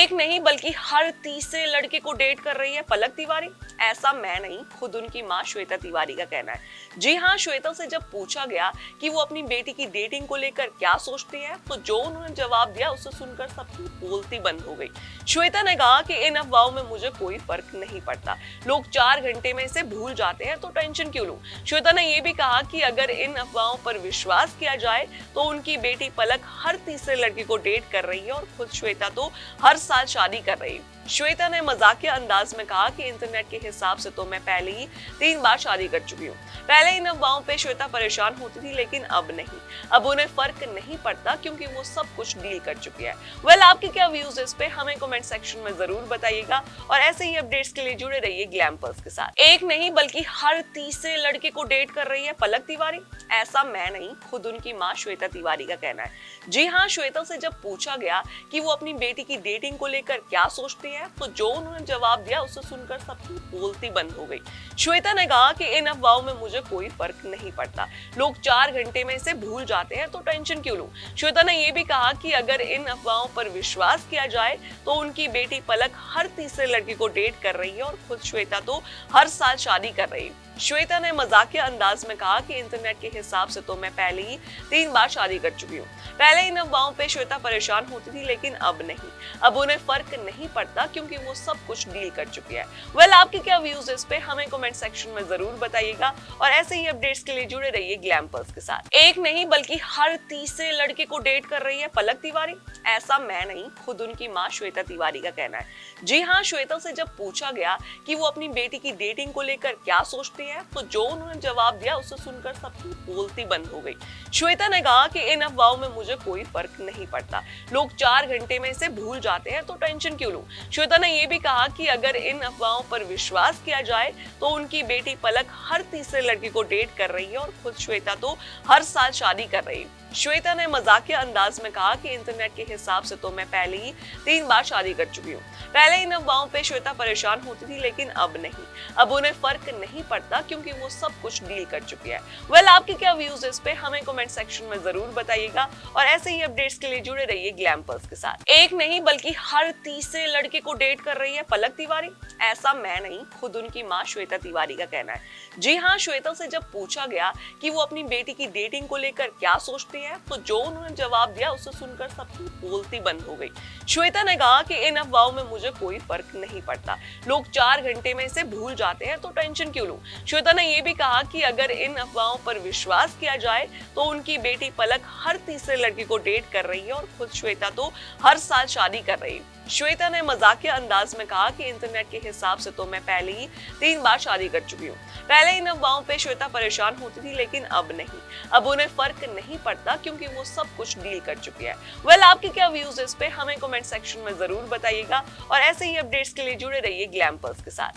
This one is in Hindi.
एक नहीं बल्कि हर तीसरे लड़के को डेट कर रही है पलक तिवारी। ऐसा मैं नहीं, खुद उनकी मां श्वेता तिवारी का कहना है। जी हाँ, श्वेता से जब पूछा गया कि वो अपनी बेटी की डेटिंग को लेकर क्या सोचती है, तो जो उन्होंने जवाब दिया उसे सुनकर सबकी बोलती बंद हो गई। श्वेता ने कहा कि इन अफवाहों में मुझे कोई फर्क नहीं पड़ता, लोग 4 घंटे में इसे भूल जाते हैं तो टेंशन क्यों लूं। श्वेता ने यह भी कहा कि अगर इन अफवाहों पर विश्वास किया जाए तो उनकी बेटी पलक हर तीसरे लड़के को डेट कर रही है और खुद श्वेता तो हर साल शादी कर रही है। श्वेता ने मजाकिया अंदाज में कहा कि इंटरनेट के हिसाब से तो मैं पहले ही 3 बार शादी कर चुकी हूँ। पहले इन अफवाहों पे श्वेता परेशान होती थी, लेकिन अब नहीं। अब उन्हें फर्क नहीं पड़ता क्योंकि वो सब कुछ डील कर चुकी है। वेल, आपके क्या व्यूज इस पे हमें कमेंट सेक्शन में जरूर बताइएगा और ऐसे ही अपडेट्स के लिए जुड़े रहिए ग्लैम पल्स के साथ। एक नहीं बल्कि हर तीसरे लड़के को डेट कर रही है पलक तिवारी। ऐसा मैं नहीं, खुद उनकी मां श्वेता तिवारी का कहना है। जी हाँ, श्वेता से जब पूछा गया कि वो अपनी बेटी की डेटिंग को लेकर क्या सोचती है, तो जो उन्होंने जवाब दिया उसे सुनकर सबकी बोलती बंद हो गई। श्वेता ने कहा कि इन अफवाहों में मुझे कोई फर्क नहीं पड़ता, लोग 4 घंटे में इसे भूल जाते हैं तो टेंशन क्यों लूं। श्वेता ने यह भी कहा कि अगर इन अफवाहों पर विश्वास किया जाए तो उनकी बेटी पलक हर तीसरे लड़के को डेट कर रही है और खुद श्वेता तो हर साल शादी कर रही है। श्वेता ने मजाकिया अंदाज में कहा कि इंटरनेट के हिसाब से तो मैं पहले ही 3 बार शादी कर चुकी हूँ। पहले इन अफवाहों पे श्वेता परेशान होती थी, लेकिन अब नहीं। अब उन्हें फर्क नहीं पड़ता क्योंकि वो सब कुछ डील कर चुकी है। वेल, आपके क्या व्यूज इस पे हमें कमेंट सेक्शन में जरूर बताइएगा और ऐसे ही अपडेट्स के लिए जुड़े रहिए ग्लैम पल्स के साथ। एक नहीं बल्कि हर तीसरे लड़के को डेट कर रही है पलक तिवारी। ऐसा मैं नहीं, खुद उनकी मां श्वेता तिवारी का कहना है। जी हाँ, श्वेता से जब पूछा गया कि वो अपनी बेटी की डेटिंग को लेकर क्या सोचती है, तो जो उन्होंने जवाब दिया उसे सुनकर सबकी बोलती बंद हो गई। श्वेता ने कहा कि इन अफवाहों में मुझे कोई फर्क नहीं पड़ता, लोग 4 घंटे में इसे भूल जाते हैं तो टेंशन क्यों लूं। श्वेता ने यह भी कहा कि अगर इन अफवाहों पर विश्वास किया जाए तो उनकी बेटी पलक हर तीसरे लड़के को डेट कर रही है और खुद श्वेता तो हर साल शादी कर रही है। श्वेता ने मजाकिया अंदाज में कहा कि इंटरनेट के हिसाब से तो मैं पहले ही 3 बार शादी कर चुकी हूँ। पहले इन अफवाहों पे श्वेता परेशान होती थी, लेकिन अब नहीं। अब उन्हें फर्क नहीं पड़ता क्योंकि वो सब कुछ डील कर चुकी है। वेल, आपके क्या व्यूज इस पे हमें कमेंट सेक्शन में जरूर बताइएगा और ऐसे ही अपडेट्स के लिए जुड़े रहिए ग्लैम पल्स के साथ। एक नहीं बल्कि हर तीसरे लड़के को डेट कर रही है पलक तिवारी। ऐसा मैं नहीं, खुद उनकी मां श्वेता तिवारी का कहना है। जी हाँ, श्वेता से जब पूछा गया कि वो अपनी बेटी की डेटिंग को लेकर क्या सोचती है, तो जो उन्होंने जवाब दिया उसे सुनकर सबकी बोलती बंद हो गई। श्वेता ने कहा कि इन अफवाहों में मुझे कोई फर्क नहीं पड़ता, लोग 4 घंटे में इसे भूल जाते हैं तो टेंशन क्यों लूं। श्वेता ने यह भी कहा कि अगर इन अफवाहों पर विश्वास किया जाए तो उनकी बेटी पलक हर तीसरे लड़के को डेट कर रही है और खुद श्वेता तो हर साल शादी कर रही है। श्वेता ने मजाकिया अंदाज में कहा कि इंटरनेट के हिसाब से तो मैं पहले ही 3 बार शादी कर चुकी हूँ। पहले इन अफवाहों पे श्वेता परेशान होती थी, लेकिन अब नहीं। अब उन्हें फर्क नहीं पड़ता क्योंकि वो सब कुछ डील कर चुकी है। वेल, आपके क्या व्यूज इस पे हमें कमेंट सेक्शन में जरूर बताइएगा और ऐसे ही अपडेट्स के लिए जुड़े रहिए ग्लैम पल्स के साथ।